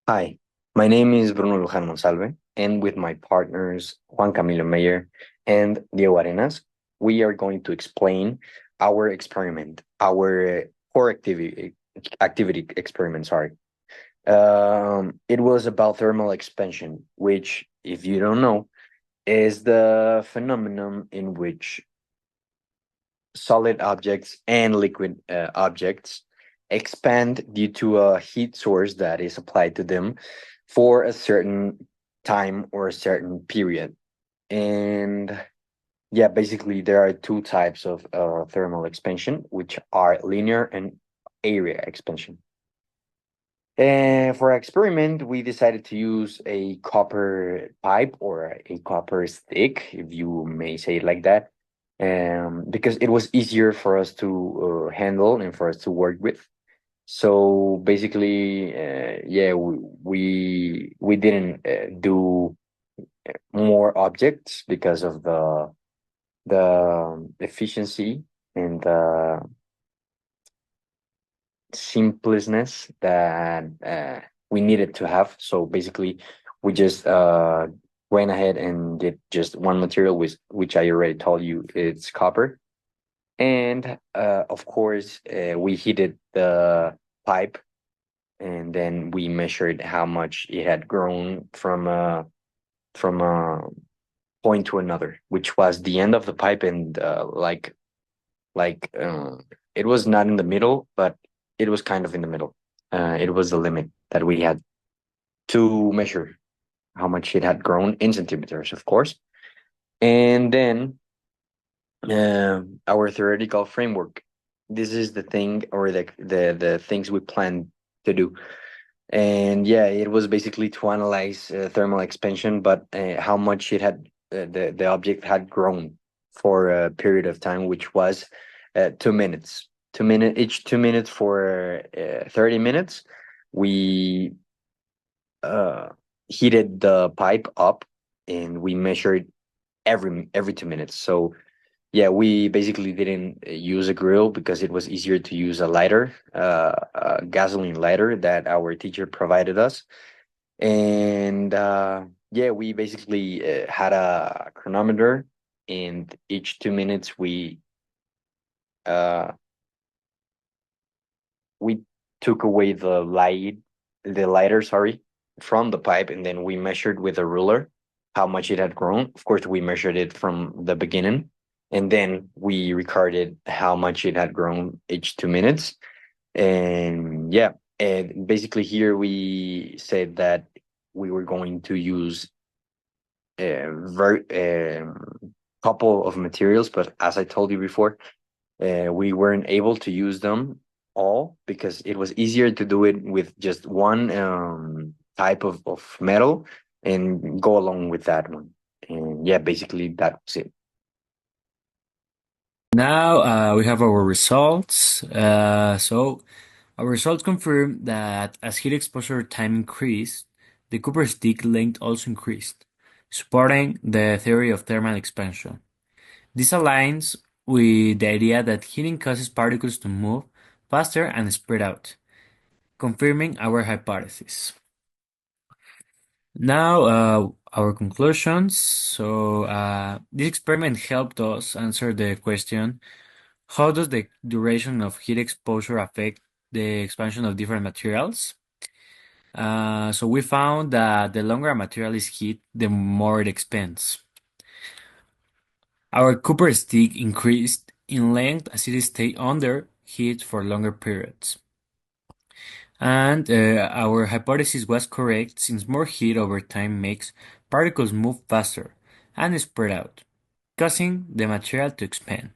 Hi, my name is Bruno Luján Monsalve, and with my partners Juan Camilo Meyer and Diego Arenas, we are going to explain our experiment, our core activity experiment. Sorry, it was about thermal expansion, which, if you don't know, is the phenomenon in which solid objects and liquid objects expand due to a heat source that is applied to them for a certain time or a certain period. And yeah, basically, there are two types of thermal expansion, which are linear and area expansion. And for our experiment, we decided to use a copper pipe or a copper stick, if you may say it like that, because it was easier for us to handle and for us to work with. So basically, yeah, we didn't do more objects because of the efficiency and the simplicity that we needed to have. So basically, we just went ahead and did just one material, which I already told you it's copper. And of course, we heated the pipe, and then we measured how much it had grown from a point to another, which was the end of the pipe, and like it was not in the middle, but it was kind of in the middle. It was the limit that we had to measure how much it had grown in centimeters, of course. And then our theoretical framework. This is the thing, or the things we plan to do. And yeah, it was basically to analyze thermal expansion, but how much it had the object had grown for a period of time, which was 2 minutes. 2 minutes for 30 minutes. We uh, heated the pipe up, and we measured every 2 minutes. So yeah, we basically didn't use a grill because it was easier to use a lighter, a gasoline lighter that our teacher provided us. And yeah, we basically had a chronometer, and each 2 minutes uh, we took away the lighter, sorry, from the pipe, and then we measured with a ruler how much it had grown. Of course, we measured it from the beginning, and then we recorded how much it had grown each 2 minutes. And yeah, and basically here we said that we were going to use a very couple of materials, but as I told you before, we weren't able to use them all because it was easier to do it with just one type of metal and go along with that one. And yeah, basically that was it. Now we have our results. So our results confirm that as heat exposure time increased, the Cooper stick length also increased, supporting the theory of thermal expansion. This aligns with the idea that heating causes particles to move faster and spread out, confirming our hypothesis. Now, our conclusions. This experiment helped us answer the question: how does the duration of heat exposure affect the expansion of different materials? So we found that the longer a material is heat, the more it expands. Our Cooper stick increased in length as it stayed under heat for longer periods. And our hypothesis was correct since more heat over time makes particles move faster and spread out, causing the material to expand.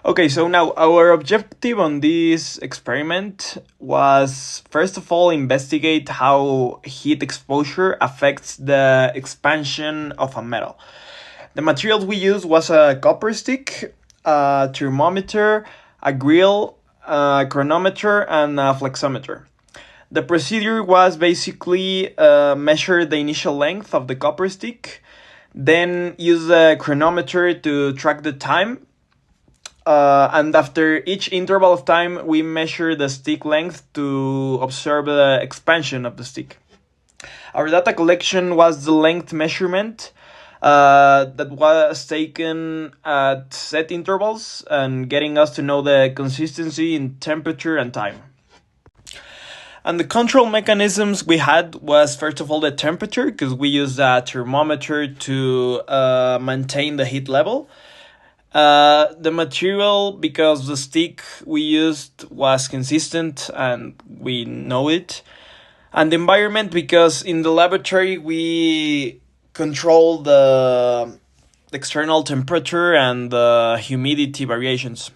Okay, so now our objective on this experiment was first of all investigate how heat exposure affects the expansion of a metal. The materials we used was a copper stick, a thermometer, a grill, a chronometer, and a flexometer. The procedure was basically measure the initial length of the copper stick, then use the chronometer to track the time, and after each interval of time, we measure the stick length to observe the expansion of the stick. Our data collection was the length measurement that was taken at set intervals and getting us to know the consistency in temperature and time. And the control mechanisms we had was, first of all, the temperature, because we used a thermometer to maintain the heat level. The material, because the stick we used was consistent and we know it. And the environment, because in the laboratory we control the external temperature and the humidity variations.